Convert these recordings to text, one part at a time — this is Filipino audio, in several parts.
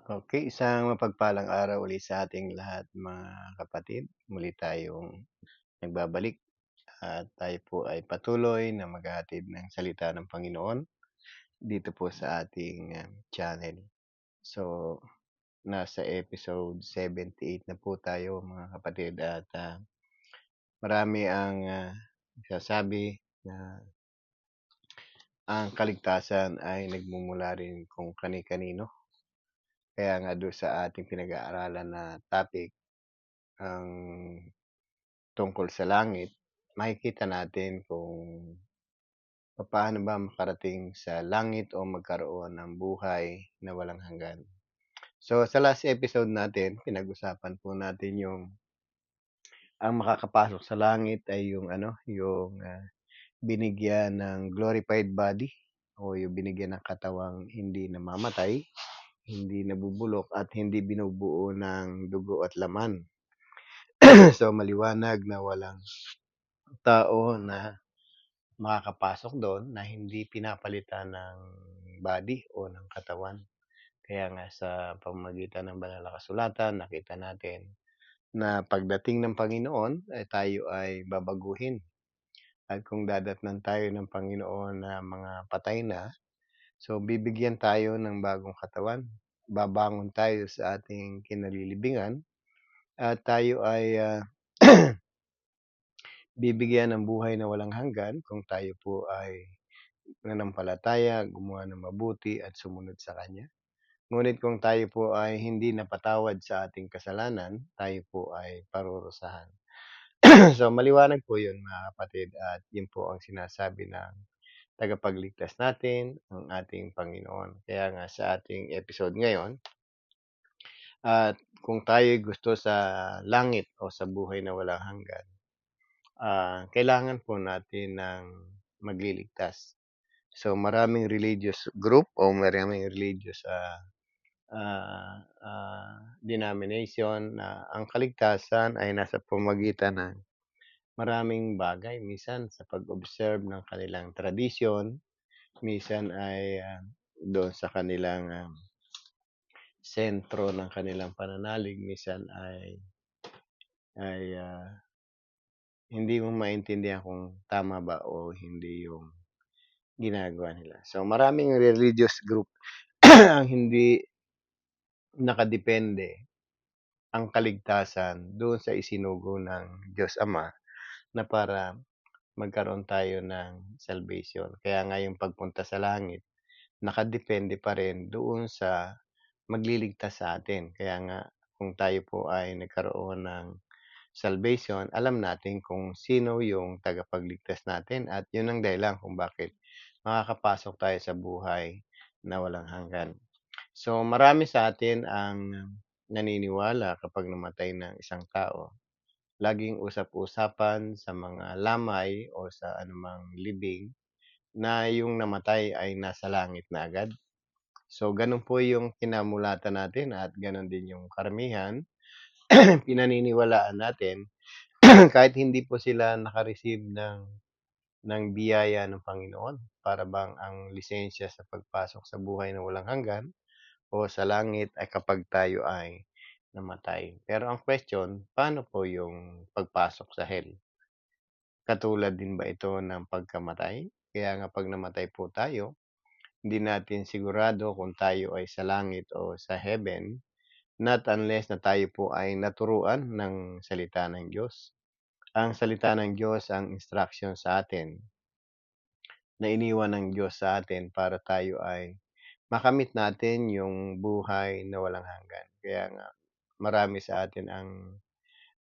Okay, isang mapagpalang araw ulit sa ating lahat mga kapatid. Muli tayong nagbabalik at tayo po ay patuloy na maghahatid ng salita ng Panginoon dito po sa ating, channel. So, nasa episode 78 na po tayo mga kapatid at, marami ang, nagsasabi na ang kaligtasan ay nagmumula rin kung kani-kanino. Kaya nga do'n sa ating pinag-aaralan na topic, ang tungkol sa langit, makikita natin kung papaano ba makarating sa langit o magkaroon ng buhay na walang hanggan. So, sa last episode natin, pinag-usapan po natin yung ang makakapasok sa langit ay yung ano, yung, binigyan ng glorified body o yung binigyan ng katawang hindi namamatay, hindi nabubulok at hindi binubuo ng dugo at laman. So, maliwanag na walang tao na makakapasok do'n na hindi pinapalitan ng body o ng katawan. Kaya nga sa pamamagitan ng banal na kasulatan nakita natin na pagdating ng Panginoon ay tayo ay babaguhin at kung dadatnan tayo ng Panginoon na mga patay na, so bibigyan tayo ng bagong katawan. Babangon tayo sa ating kinalilibingan at tayo ay, bibigyan ng buhay na walang hanggan kung tayo po ay nananampalataya, gumawa ng mabuti at sumunod sa Kanya. Ngunit kung tayo po ay hindi napatawad sa ating kasalanan, tayo po ay parurusahan. So, maliwanag po 'yun mga kapatid at 'yun po ang sinasabi ng tagapagligtas natin, ang ating Panginoon. Kaya nga sa ating episode ngayon at kung tayo'y gusto sa langit o sa buhay na walang hanggan, kailangan po natin ng magliligtas. So, maraming religious group o maraming religious, denomination na ang kaligtasan ay nasa pamamagitan ng maraming bagay. Minsan sa pag-observe ng kanilang tradisyon, minsan ay, doon sa kanilang, sentro ng kanilang pananalig, minsan ay hindi mo maintindihan kung tama ba o hindi yung ginagawa nila. So, maraming religious group ang hindi nakadepende ang kaligtasan doon sa isinugo ng Diyos Ama na para magkaroon tayo ng salvation. Kaya nga yung pagpunta sa langit, nakadepende pa rin doon sa magliligtas sa atin. Kaya nga kung tayo po ay nagkaroon ng salvation, alam natin kung sino yung tagapagligtas natin at yun ang dahilan kung bakit makakapasok tayo sa buhay na walang hanggan. So, marami sa atin ang naniniwala kapag namatay ng isang tao. Laging usap-usapan sa mga lamay o sa anumang libing na yung namatay ay nasa langit na agad. So, ganun po yung kinamulatan natin at ganun din yung karamihan, pinaniniwalaan natin kahit hindi po sila naka-receive ng biyaya ng Panginoon. Para bang ang lisensya sa pagpasok sa buhay na walang hanggan o sa langit ay kapag tayo ay namatay. Pero ang question, paano po yung pagpasok sa hell? Katulad din ba ito ng pagkamatay? Kaya nga 'pag namatay po tayo, hindi natin sigurado kung tayo ay sa langit o sa heaven, not unless na tayo po ay naturuan ng salita ng Diyos. Ang salita ng Diyos ang instruction sa atin na iniwan ng Diyos sa atin para tayo ay makamit natin yung buhay na walang hanggan. Kaya nga marami sa atin ang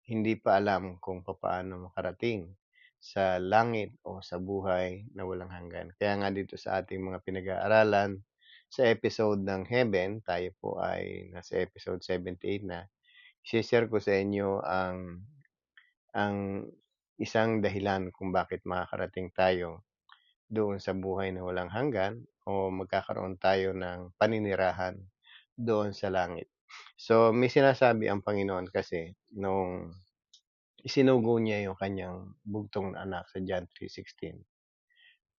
hindi pa alam kung papaano makarating sa langit o sa buhay na walang hanggan. Kaya nga dito sa ating mga pinag-aaralan sa episode ng Heaven, tayo po ay nasa episode 78 na. I-share ko sa inyo ang isang dahilan kung bakit makakarating tayo doon sa buhay na walang hanggan o magkakaroon tayo ng paninirahan doon sa langit. So, may sinasabi ang Panginoon kasi nung isinugo niya yung kanyang bugtong na anak sa John 3:16.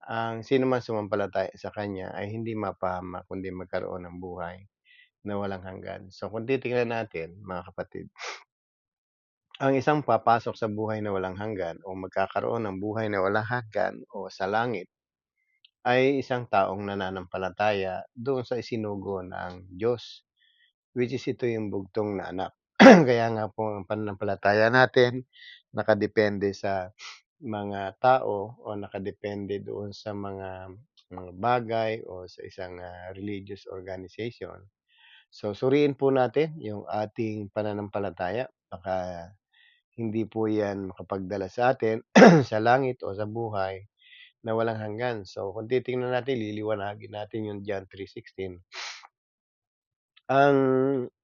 Ang sino man sumampalataya sa kanya ay hindi mapahamak kundi magkaroon ng buhay na walang hanggan. So kung titingnan natin mga kapatid, ang isang papasok sa buhay na walang hanggan o magkakaroon ng buhay na walang hanggan o sa langit ay isang taong nananampalataya doon sa isinugo ng Diyos, which is ito yung bugtong na anak. Kaya nga po ang pananampalataya natin nakadepende sa mga tao o nakadepende doon sa mga bagay o sa isang, religious organization. So, suriin po natin yung ating pananampalataya. Baka hindi po 'yan makapagdala sa atin sa langit o sa buhay na walang hanggan. So, kung titingnan natin, liliwanagin natin yung John 3:16. Ang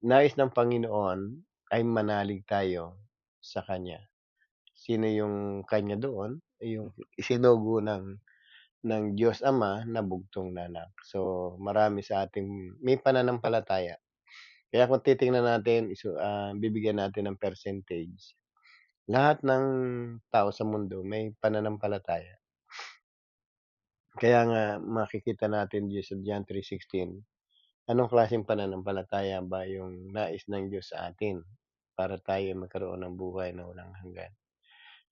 nais ng Panginoon ay manalig tayo sa Kanya. Sino yung Kanya doon? Yung isinugo ng Diyos Ama na bugtong na anak. So, marami sa ating may pananampalataya. Kaya kung titingnan natin, bibigyan natin ng percentage, lahat ng tao sa mundo may pananampalataya. Kaya nga makikita natin diyan sa John 3:16, anong klaseng pananampalataya ba yung nais ng Diyos sa atin para tayo magkaroon ng buhay na walang hanggan.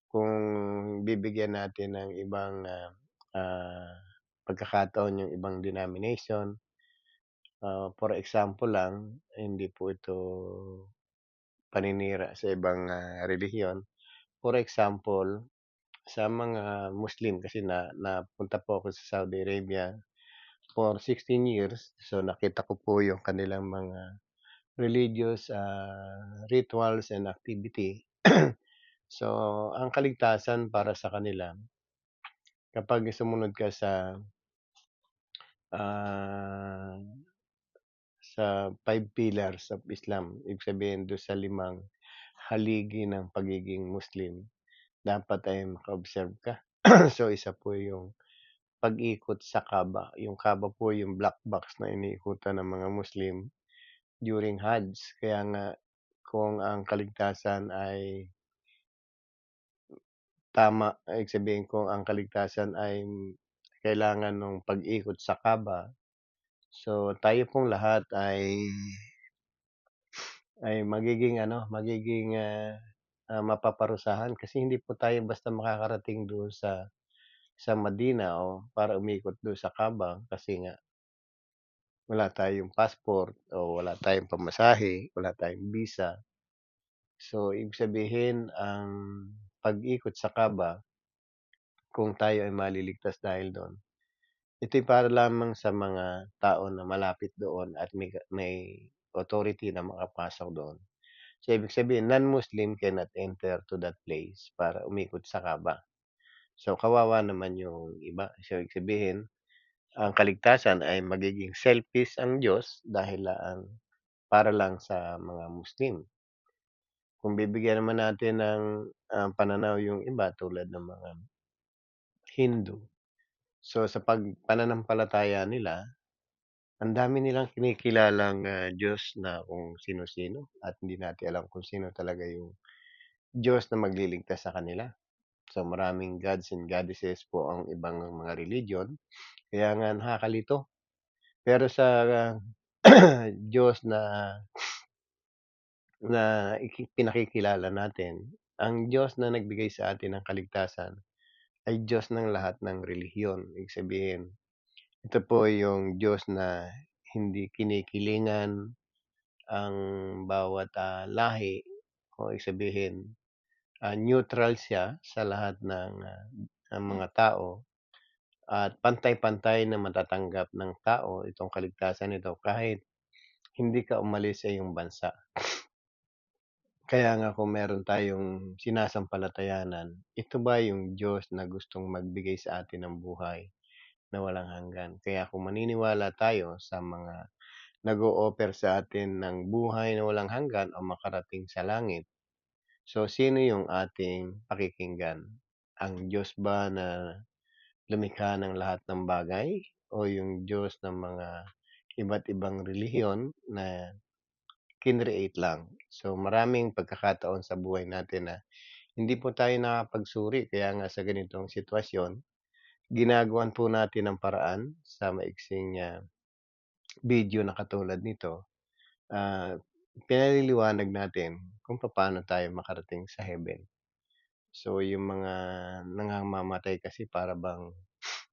Kung bibigyan natin ng ibang, pagkakataon yung ibang denomination, for example lang, hindi po ito paninira sa ibang, relihiyon. For example, sa mga Muslim kasi napunta po ako sa Saudi Arabia for 16 years. So, nakita ko po yung kanilang mga religious, rituals and activity. So, ang kaligtasan para sa kanila kapag sumunod ka ah, sa 5 pillars of Islam, ibig sabihin dun sa 5 haligi ng pagiging Muslim, dapat ay maka-observe ka. So, isa po yung pag-ikot sa Kaaba. Yung Kaaba po yung black box na iniikutan ng mga Muslim during Hajj. Kaya nga kung ang kaligtasan ay tama, ibig sabihin kung ang kaligtasan ay kailangan nung pag-ikot sa Kaaba, so tayo pong lahat ay magiging ano, magiging, mapaparusahan kasi hindi po tayo basta makakarating doon sa Madina o para umikot doon sa Kaaba kasi nga wala tayong passport o wala tayong pamasahe, wala tayong visa. So, ibig sabihin ang pag-ikot sa Kaaba, kung tayo ay maliligtas dahil doon, ito'y para lamang sa mga tao na malapit doon at may authority na makapasok doon. So, ibig sabihin non-Muslim cannot enter to that place para umikot sa Kaaba. So, kawawa naman yung iba. So, ibig sabihin ang kaligtasan ay magiging selfish ang Diyos dahil para lang sa mga Muslim. Kung bibigyan naman natin ng, pananaw yung iba tulad ng mga Hindu, so sa pananampalataya nila, ang dami nilang kinikilalang, Diyos na kung sino-sino at hindi natin alam kung sino talaga yung Diyos na magliligtas sa kanila. So, maraming gods and goddesses po ang ibang mga religion, kaya nga nakakalito. Pero sa Diyos na na pinakikilala natin, ang Diyos na nagbigay sa atin ng kaligtasan ay Diyos ng lahat ng relihiyon. Ibig sabihin, ito po yung Diyos na hindi kinikilingan ang bawat, lahi o ibig sabihin, neutral siya sa lahat ng mga tao at pantay-pantay na matatanggap ng tao itong kaligtasan nito kahit hindi ka umalis sa iyong bansa. Kaya nga kung meron tayong sinasampalatayanan, ito ba yung Diyos na gustong magbigay sa atin ng buhay na walang hanggan? Kaya kung maniniwala tayo sa mga nag-o-offer sa atin ng buhay na walang hanggan o makarating sa langit, so sino yung ating pakikinggan? Ang Diyos ba na lumikha ng lahat ng bagay o yung Diyos ng mga iba't ibang relihiyon na kinreate lang? So maraming pagkakataon sa buhay natin na hindi po tayo nakakapagsuri kaya nga sa ganitong sitwasyon, ginagawan po natin ng paraan sa maiksing, video na katulad nito ah, pinaliliwanag natin kung papaano tayo makarating sa heaven. So, yung mga nangamamatay kasi para bang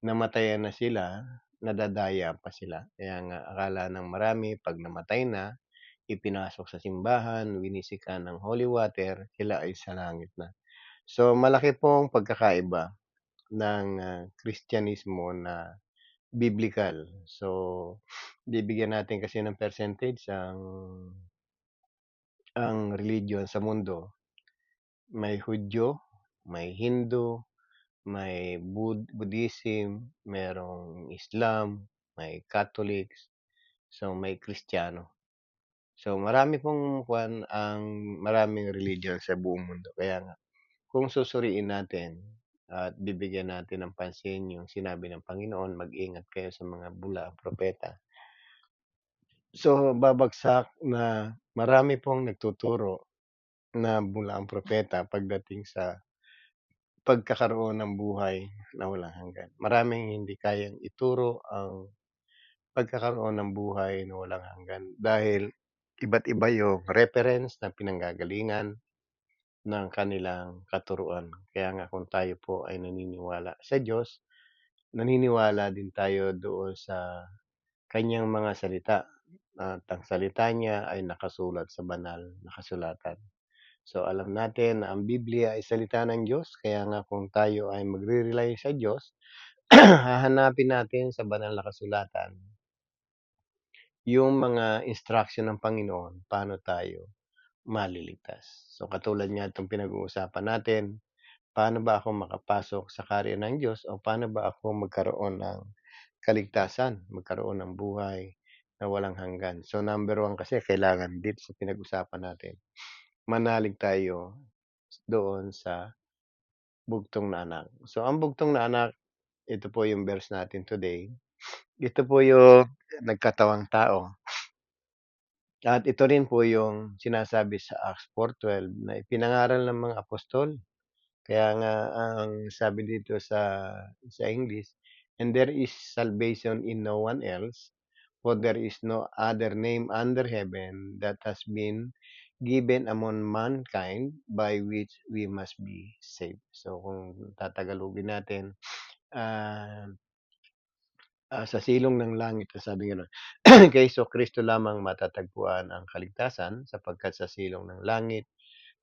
namatayan na sila, nadadaya pa sila. Kaya nga akala ng marami 'pag namatay na, ipinasok sa simbahan, winisikan ng holy water, sila ay sa langit na. So, malaki pong pagkakaiba ng, Kristyanismo na biblikal. So, bibigyan natin kasi ng percentage ang religion sa mundo. May Hudyo, may Hindu, may Buddhism, merong Islam, may Catholics, so may Kristiyano. So, marami pong maraming religion sa buong mundo. Kaya nga, kung susuriin natin at bibigyan natin ng pansin yung sinabi ng Panginoon, mag-ingat kayo sa mga bula, propeta. So, babagsak na marami pong nagtuturo na bula ang propeta pagdating sa pagkakaroon ng buhay na walang hanggan. Maraming hindi kayang ituro ang pagkakaroon ng buhay na walang hanggan dahil iba't iba yung reference na pinanggagalingan ng kanilang katuruan. Kaya nga kung tayo po ay naniniwala sa Diyos, naniniwala din tayo doon sa kanyang mga salita at ang salita niya ay nakasulat sa banal na kasulatan. So alam natin na ang Biblia ay salita ng Diyos, kaya nga kung tayo ay magre-rely sa Diyos, hahanapin natin sa banal na kasulatan yung mga instruction ng Panginoon paano tayo maliligtas. So katulad nga itong pinag-uusapan natin, paano ba ako makapasok sa kaharian ng Diyos o paano ba ako magkaroon ng kaligtasan, magkaroon ng buhay na walang hanggan. So number one kasi kailangan dito sa pinag-usapan natin, manalig tayo doon sa bugtong na anak. So ang bugtong na anak, ito po yung verse natin today. Ito po yung nagkatawang tao. At ito rin po yung sinasabi sa Acts 4:12 na ipinangaral ng mga apostol. Kaya nga ang sabi dito sa English, "And there is salvation in no one else, for there is no other name under heaven that has been given among mankind by which we must be saved." So kung tatagalogin natin, ah, sa silong ng langit sabi gano'n, kay Kristo lamang matatagpuan ang kaligtasan sapagkat sa silong ng langit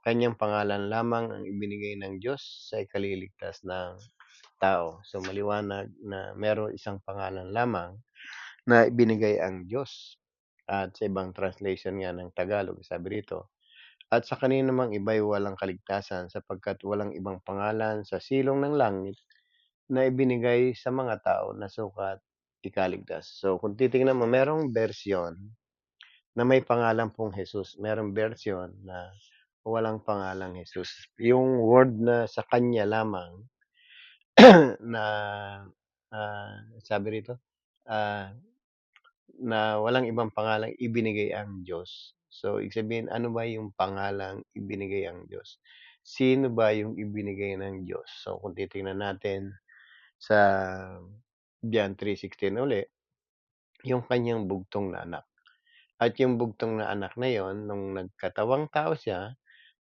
kanyang pangalan lamang ang ibinigay ng Diyos sa ikaliligtas ng tao. So maliwanag na meron isang pangalan lamang na ibinigay ang Diyos. At sa ibang translation nga ng Tagalog, sabi rito, at sa kanino namang iba'y walang kaligtasan sapagkat walang ibang pangalan sa silong ng langit na ibinigay sa mga tao na sukat ikaligtas. So kung titingnan mo, merong version na may pangalan pong Jesus, merong version na walang pangalang Jesus. Yung word na sa kanya lamang na, sabi rito, ah, na walang ibang pangalang ibinigay ang Diyos. So, ibig sabihin, ano ba yung pangalang ibinigay ang Diyos? Sino ba yung ibinigay ng Diyos? So, kung titingnan natin sa John 3:16 uli, yung kanyang bugtong na anak. At yung bugtong na anak na yon, nung nagkatawang tao siya,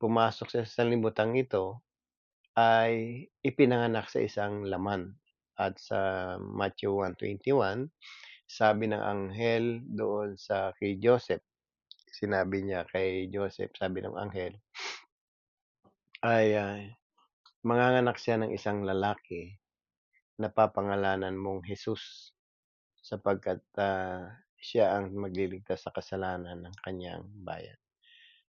pumasok sa sanlibutan ito, ay ipinanganak sa isang laman. At sa Matthew 1:21, sabi ng anghel doon kay Joseph, sinabi niya kay Joseph, sabi ng anghel, ay manganganak siya ng isang lalaki na papangalanan mong Jesus sapagkat siya ang magliligtas sa kasalanan ng kanyang bayan.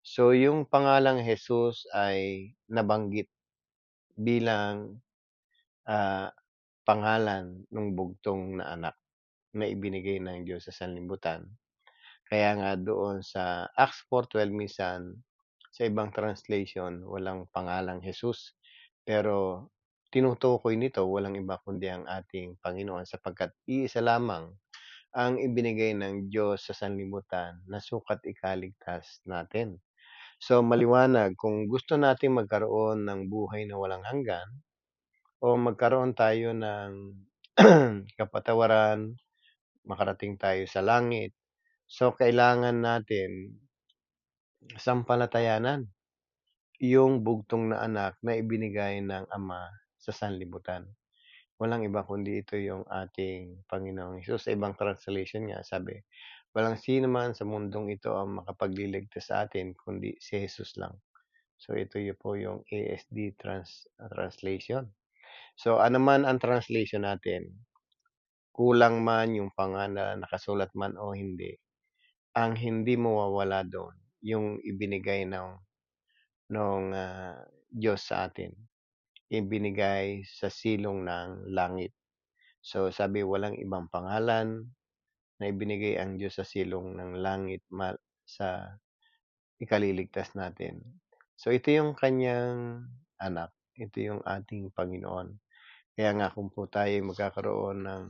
So, yung pangalang Jesus ay nabanggit bilang ah, pangalan ng bugtong na anak na ibinigay ng Diyos sa sanlibutan. Kaya nga doon sa Acts 4:12 minsan, sa ibang translation, walang pangalang Jesus. Pero tinutukoy nito walang iba kundi ang ating Panginoon sapagkat iisa lamang ang ibinigay ng Diyos sa sanlibutan na sukat ikaligtas natin. So maliwanag, kung gusto nating magkaroon ng buhay na walang hanggan o magkaroon tayo ng kapatawaran, makarating tayo sa langit, So, kailangan natin sampalatayanan yung bugtong na anak na ibinigay ng Ama sa sanlibutan. Walang iba kundi ito yung ating Panginoong Hesus. Sa ibang translation nga sabi, "Walang sino man sa mundong ito ang makapagliligtas sa atin kundi si Jesus lang." So, ito po yung ASD translation. So, ano man ang translation natin, kulang man yung pangalan, nakasulat man o hindi, ang hindi mawawala doon yung ibinigay ng Diyos sa atin. Ibinigay sa silong ng langit. So, sabi walang ibang pangalan na ibinigay ang Diyos sa silong ng langit sa ikaliligtas natin. So, ito yung kanyang anak. Ito yung ating Panginoon. Kaya nga kung po tayo magkakaroon ng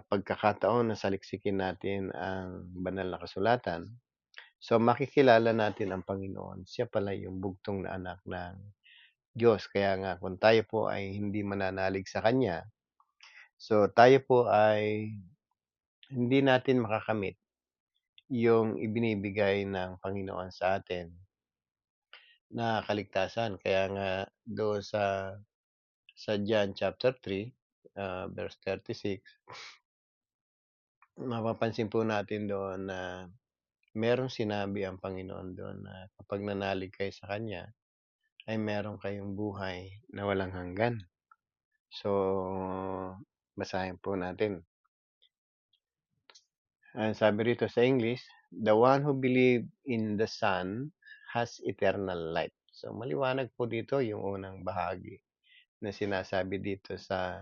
pagkakataon na saliksikin natin ang banal na kasulatan, so makikilala natin ang Panginoon. Siya pala yung bugtong na anak ng Diyos. Kaya nga kung tayo po ay hindi mananalig sa Kanya, so tayo po ay hindi natin makakamit yung ibinibigay ng Panginoon sa atin na kaligtasan. Kaya nga doon sa John chapter 3, verse 36, mapapansin po natin doon na merong sinabi ang Panginoon doon na kapag nanalig kayo sa Kanya, ay meron kayong buhay na walang hanggan. So, basahin po natin. Ang sabi rito sa English, "The one who believe in the Son has eternal life." So, maliwanag po dito yung unang bahagi na sinasabi dito sa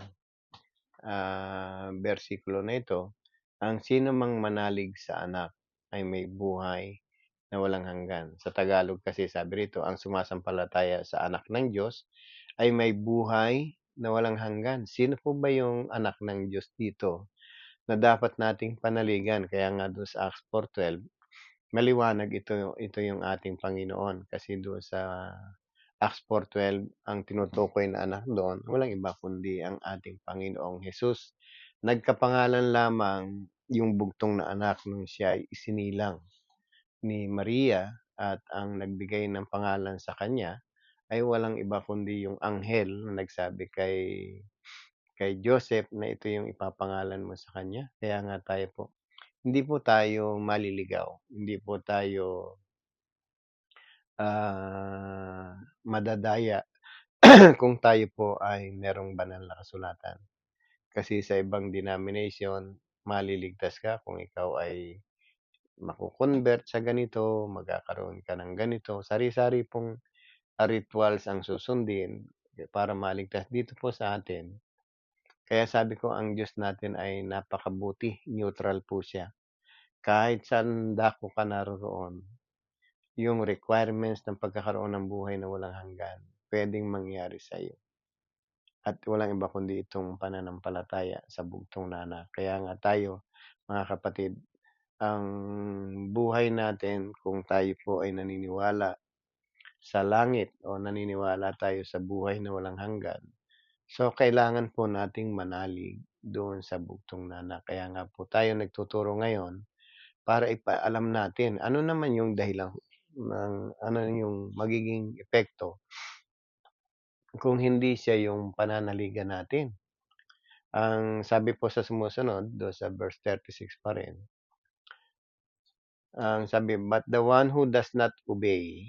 bersikulo na ito. Ang sino mang manalig sa anak ay may buhay na walang hanggan. Sa Tagalog kasi sabi rito, ang sumasampalataya sa anak ng Diyos ay may buhay na walang hanggan. Sino po ba yung anak ng Diyos dito na dapat nating panaligan? Kaya nga doon sa Acts 4:12, maliwanag ito yung ating Panginoon. Kasi doon sa Acts 4:12, ang tinutukoy na anak doon, walang iba kundi ang ating Panginoong Hesus. Nagkapangalan lamang yung bugtong na anak nung siya ay isinilang ni Maria at ang nagbigay ng pangalan sa kanya ay walang iba kundi yung anghel na nagsabi kay Joseph na ito yung ipapangalan mo sa kanya. Kaya nga tayo po, hindi po tayo maliligaw, hindi po tayo madadaya kung tayo po ay merong banal na kasulatan. Kasi sa ibang denomination, maliligtas ka kung ikaw ay maco-convert sa ganito, magkakaroon ka ng ganito. Sari-sari pong rituals ang susundin para maligtas. Dito po sa atin, kaya sabi ko ang Diyos natin ay napakabuti, neutral po siya. Kahit saan dako ka naroroon, yung requirements ng pagkakaroon ng buhay na walang hanggan, puwedeng mangyari sa iyo. At walang iba kundi itong pananampalataya sa bugtong na anak. Kaya nga tayo, mga kapatid, ang buhay natin kung tayo po ay naniniwala sa langit o naniniwala tayo sa buhay na walang hanggan, so kailangan po nating manalig doon sa bugtong na anak. Kaya nga po tayo nagtuturo ngayon para ipaalam natin ano naman yung dahilan ng ano yung magiging epekto kung hindi siya yung pananaligan natin. Ang sabi po sa sumusunod, do sa verse 36 pa rin, ang sabi, "But the one who does not obey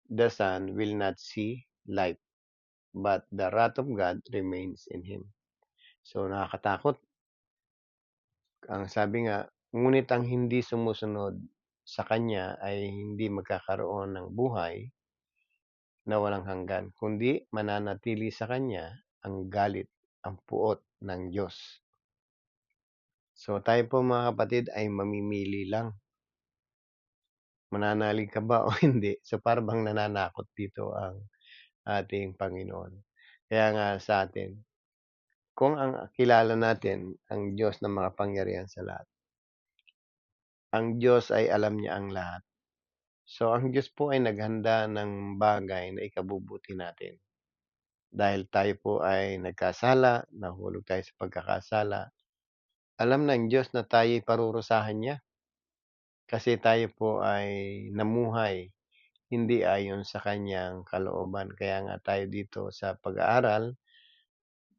the Son will not see life, but the wrath of God remains in him." So, nakakatakot. Ang sabi nga, ngunit ang hindi sumusunod sa kanya ay hindi magkakaroon ng buhay na walang hanggan, kundi mananatili sa kanya ang galit, ang puot ng Diyos. So, tayo po mga kapatid ay mamimili lang. Mananalig ka ba o hindi? So, para bang nananakot dito ang ating Panginoon. Kaya nga sa atin, kung ang kilala natin ang Diyos na makapangyarihan sa lahat, ang Diyos ay alam niya ang lahat. So, ang Diyos po ay naghanda ng bagay na ikabubuti natin. Dahil tayo po ay nagkasala, nahulog tayo sa pagkakasala, Alam ng Diyos na tayo'y parurusahan niya kasi tayo po ay namuhay hindi ayon sa kanyang kalooban. Kaya nga tayo dito sa pag-aaral,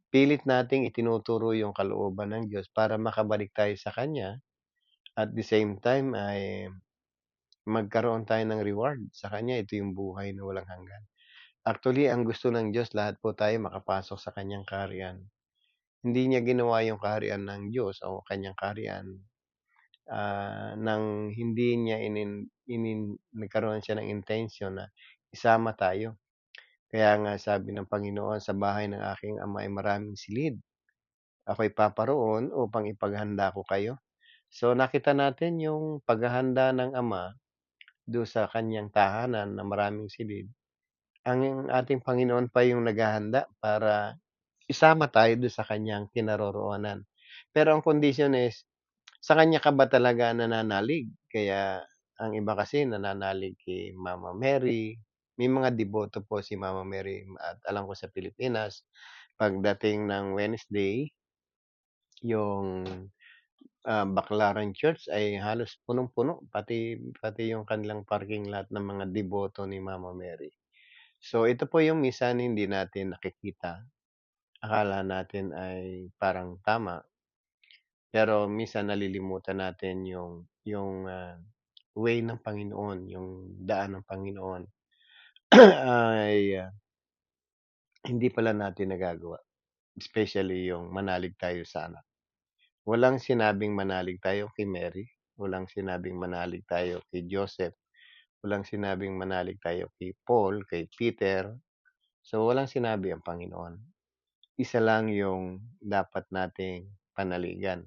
pilit nating itinuturo yung kalooban ng Diyos para makabalik tayo sa Kanya at the same time ay magkaroon tayo ng reward sa Kanya. Ito yung buhay na walang hanggan. Actually, ang gusto ng Diyos lahat po tayo makapasok sa Kanyang kaharian. Hindi niya ginawa yung kaharian ng Diyos o Kanyang kaharian, nang hindi niya nagkaroon siya ng intensyon na isama tayo. Kaya nga sabi ng Panginoon, "Sa bahay ng aking Ama ay maraming silid. Ako'y paparoon upang ipaghanda ko kayo." So, nakita natin yung paghahanda ng Ama do'n sa kaniyang tahanan na maraming silid. Ang ating Panginoon pa yung naghahanda para isama tayo do'n sa kaniyang kinaroroonan. Pero ang condition is, sa kanya ka ba talaga nananalig? Kaya ang iba kasi nananalig kay Mama Mary, may mga deboto po si Mama Mary at alam ko sa Pilipinas, pagdating ng Wednesday, yung Baclaran Church ay halos punong-puno, pati pati yung kanilang parking lot ng mga deboto ni Mama Mary. So, ito po yung minsan hindi natin nakikita, akala natin ay parang tama, pero minsan nalilimutan natin yung way ng Panginoon, yung daan ng Panginoon ay hindi pala natin nagagawa, especially yung manalig tayo sa anak. Walang sinabing manalig tayo kay Mary, walang sinabing manalig tayo kay Joseph, walang sinabing manalig tayo kay Paul, kay Peter. So, walang sinabi ang Panginoon. Isa lang yung dapat nating panaligan.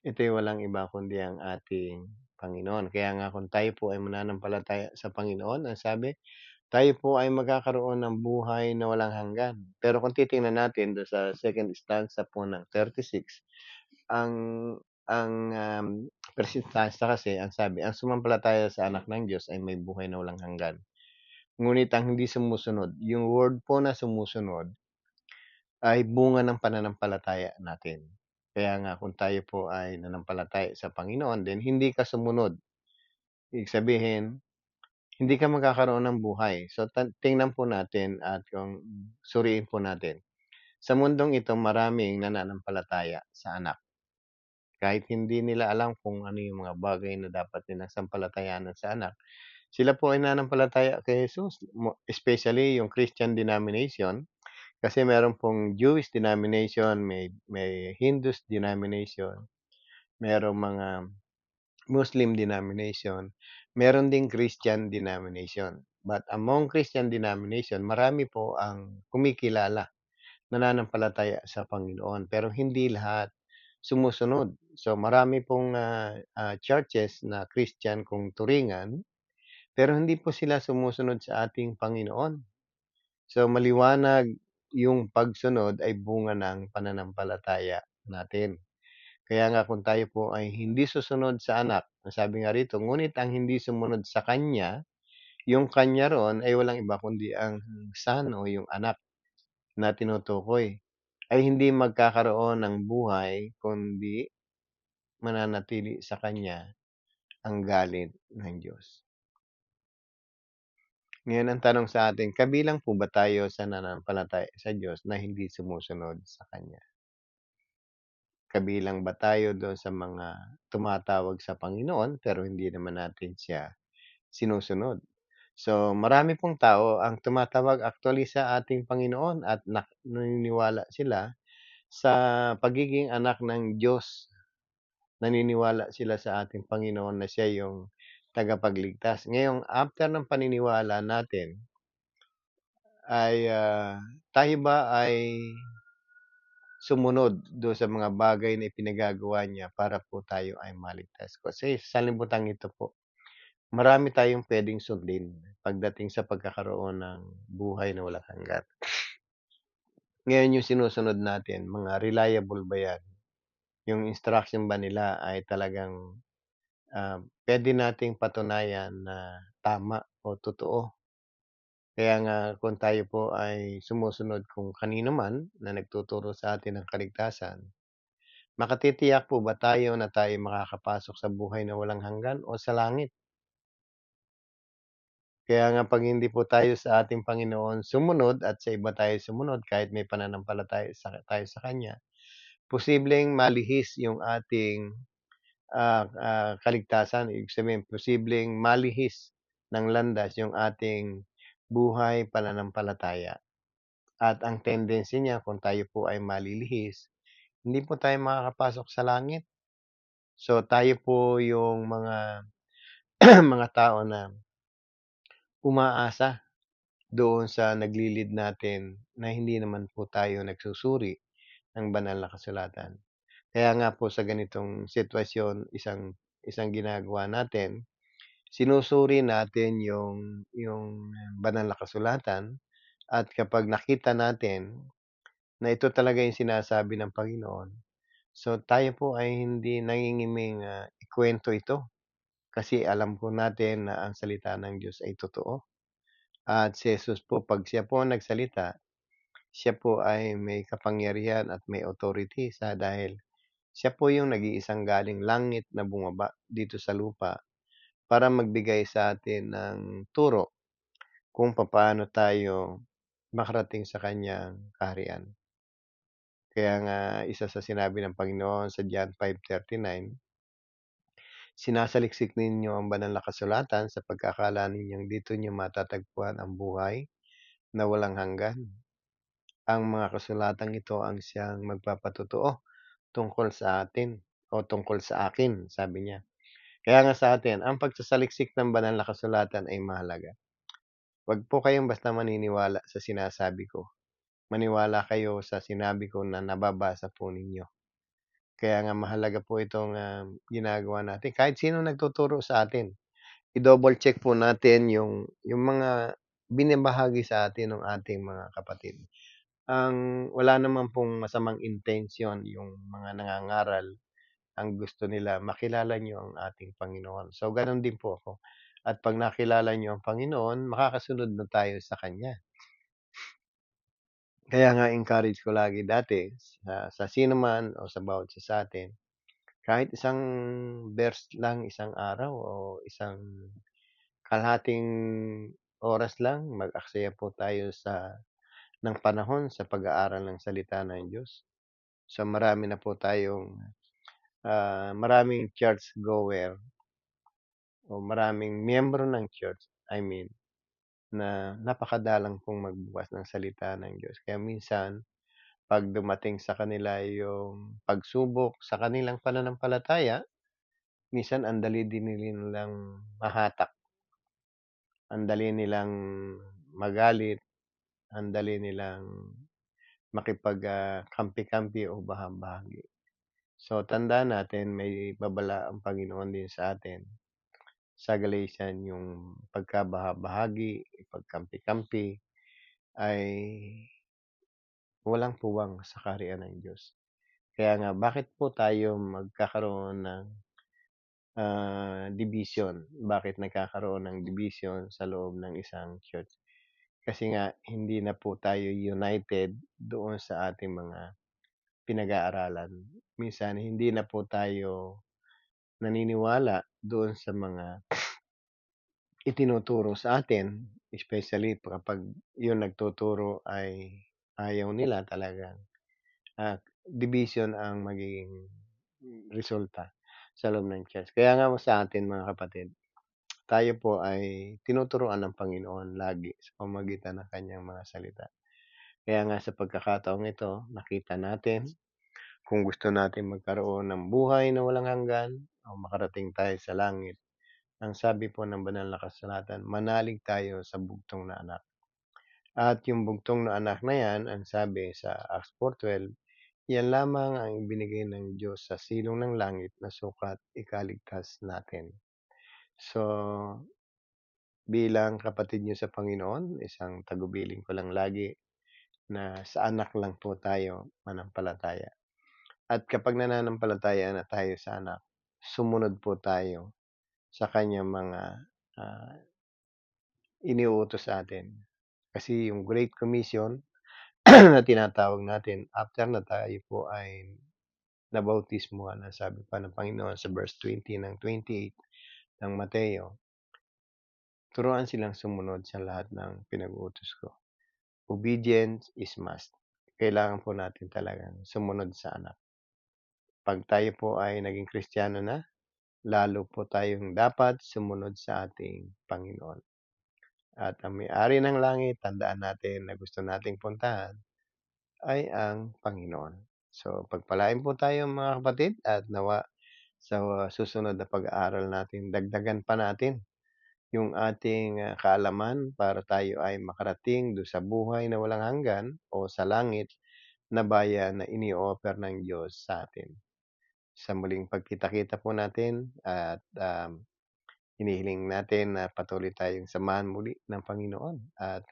Ito'y walang iba kundi ang ating Panginoon. Kaya nga kung tayo po ay mananampalataya sa Panginoon, ang sabi, tayo po ay magkakaroon ng buhay na walang hanggan. Pero kung titingnan natin do'n sa second stanza po ng 36, ang ang first stanza kasi ang sabi, "Ang sumampalataya sa anak ng Diyos ay may buhay na walang hanggan." Ngunit ang hindi sumusunod, yung word po na sumusunod ay bunga ng pananampalataya natin. Kaya nga kung tayo po ay nanampalataya sa Panginoon, then hindi ka sumunod, ibig sabihin, hindi ka magkakaroon ng buhay. So, tingnan po natin at kung suriin po natin. Sa mundong ito, maraming nananampalataya sa anak. Kahit hindi nila alam kung ano yung mga bagay na dapat nilang sampalatayanan sa anak, sila po ay nananampalataya kay Jesus, especially yung Christian denomination. Kasi meron pong Jewish denomination, may Hindus denomination, merong mga Muslim denomination, meron ding Christian denomination. But among Christian denomination, marami po ang kumikilala, nananampalataya sa Panginoon, pero hindi lahat sumusunod. So marami pong, churches na Christian kung turingan, pero hindi po sila sumusunod sa ating Panginoon. So maliwanag yung pagsunod ay bunga ng pananampalataya natin. Kaya nga kung tayo po ay hindi susunod sa anak, ang sabi nga rito, ngunit ang hindi sumunod sa kanya, yung kanya roon ay walang iba kundi ang son o yung anak na tinutukoy, ay hindi magkakaroon ng buhay kundi mananatili sa kanya ang galit ng Diyos. Ngayon ang tanong sa atin, kabilang po ba tayo sa nananampalataya sa Diyos na hindi sumusunod sa Kanya? Kabilang ba tayo doon sa mga tumatawag sa Panginoon pero hindi naman natin siya sinusunod? So, marami pong tao ang tumatawag actually sa ating Panginoon at naniniwala sila sa pagiging anak ng Diyos. Naniniwala sila sa ating Panginoon na siya yung tagapagligtas. Ngayong after ng paniniwala natin ay, tayo ba ay sumunod do sa mga bagay na ipinagagawa niya para po tayo ay maligtas? Kasi sa sanlibutan ito po, marami tayong puwedeng sundin pagdating sa pagkakaroon ng buhay na walang hanggan. Ngayon yung sinusunod natin, mga reliable ba 'yan? Yung instruction ba nila ay talagang, puwede nating patunayan na tama o totoo? Kaya nga kung tayo po ay sumusunod kung kanino man na nagtuturo sa atin ng kaligtasan, Makatitiyak po ba tayo na tayo makakapasok sa buhay na walang hanggan o sa langit? Kaya nga 'pag hindi po tayo sa ating Panginoon sumunod at sa iba tayo sumunod kahit may pananampalataya tayo sa Kanya, posibleng malihis yung ating, kaligtasan. Ibig sabihin posibleng malihis ng landas yung ating buhay pananampalataya. At ang tendency niya kung tayo po ay malilihis, hindi po tayo makakapasok sa langit. So, tayo po yung mga mga tao na umaasa doon sa naglilid natin na hindi naman po tayo nagsusuri ng banal na kasulatan. Kaya nga po sa ganitong sitwasyon, isang isang ginagawa natin, sinusuri natin yung banal na kasulatan at kapag nakita natin na ito talaga yung sinasabi ng Panginoon, so tayo po ay hindi nangingiming, ikuwento ito kasi alam po natin na ang salita ng Diyos ay totoo. At si Jesus po 'pag siya po ang nagsalita, siya po ay may kapangyarihan at may authority dahil siya po yung nag-iisang galing langit na bumaba dito sa lupa para magbigay sa atin ng turo kung papaano tayo makarating sa kanyang kaharian. Kaya nga isa sa sinabi ng Panginoon sa John 5:39, "Sinasaliksik ninyo ang banal na kasulatan sa pagkakala ninyong dito niyo matatagpuan ang buhay na walang hanggan. Ang mga kasulatang ito ang siyang magpapatotoo tungkol sa atin o tungkol sa akin," sabi niya. Kaya nga sa atin, ang pagsasaliksik ng banal na kasulatan ay mahalaga. Wag po kayong basta maniniwala sa sinasabi ko. Maniwala kayo sa sinabi ko na nababasa po ninyo. Kaya nga mahalaga po itong, ginagawa natin. Kahit sino nagtuturo sa atin, i-double check po natin yung mga binabahagi sa atin ng ating mga kapatid. Wala naman pong masamang intensyon yung mga nangangaral, ang gusto nila makilala niyo ang ating Panginoon. So, gano'n din po ako. At 'pag nakilala niyo ang Panginoon, makakasunod na tayo sa Kanya. Kaya nga encourage ko lagi dati sa sino man o sa bawat isa sa atin, kahit isang verse lang, isang araw o isang kalahating oras lang, mag-aksaya po tayo ng panahon sa pag-aaral ng salita ng Diyos. So, marami na po tayong, maraming church goer o maraming miyembro ng church, I mean, na napakadalang pong magbukas ng salita ng Diyos. Kaya minsan 'pag dumating sa kanila yung pagsubok sa kanilang pananampalataya, minsan ang dali din nilang mahatak, ang dali nilang magalit, ang dali nilang kampi-kampi o bahang-bahagi. So, tandaan natin may babala ang Panginoon din sa atin. Sa Galatian yung pagkabaha-bahagi, pagkampi-kampi ay walang puwang sa kaharian ng Diyos. Kaya nga bakit po tayo magkakaroon ng, division? Bakit nagkakaroon ng division sa loob ng isang church? Kasi nga hindi na po tayo united doon sa ating mga pinag-aaralan. Minsan hindi na po tayo naniniwala doon sa mga itinuturo sa atin, especially kapag yung nagtuturo ay ayaw nila talagang, division ang magiging resulta sa loob ng church. Kaya nga sa atin mga kapatid, tayo po ay tinuturuan ng Panginoon lagi sa pamamagitan ng kanyang mga salita. Kaya nga sa pagkakataong ito, nakita natin kung gusto natin magkaroon ng buhay na walang hanggan o makarating tayo sa langit, ang sabi po ng banal na kasulatan, manalig tayo sa bugtong na anak. At yung bugtong na anak na yan, ang sabi sa Acts 4:12, yan lamang ang ibinigay ng Diyos sa silong ng langit na sukat ikaligtas natin. So, bilang kapatid niyo sa Panginoon, isang tagubilin ko lang lagi na sa anak lang po tayo manampalataya. At kapag nananampalataya na tayo sa anak, sumunod po tayo sa kanyang mga, ah, iniuutos sa atin. Kasi yung Great Commission na tinatawag natin after na tayo po ay nabautismuhan ang sabi pa ng Panginoon sa verse 20 ng 28 ng Mateo, "Turuan silang sumunod sa lahat ng pinag-uutos ko." Obedience is must. Kailangan po natin talagang sumunod sa anak. 'Pag tayo po ay naging Kristiyano na, lalo po tayong dapat sumunod sa ating Panginoon. At ang may-ari ng langit, tandaan natin na gusto nating puntahan ay ang Panginoon. So, pagpalain po tayo mga kapatid at nawa sa susunod na pag-aaral natin, dagdagan pa natin yung ating kaalaman para tayo ay makarating do sa buhay na walang hanggan o sa langit na bayan na ini-offer ng Diyos sa atin. Sa muling pagkita-kita po natin at hinihiling natin na patuloy tayong samahan muli ng Panginoon at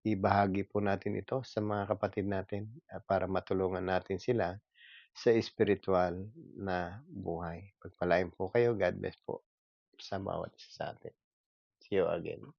ibahagi po natin ito sa mga kapatid natin para matulungan natin sila sa espiritual na buhay. Pagpalain po kayo. God bless po sa bawat isa sa atin. See you again.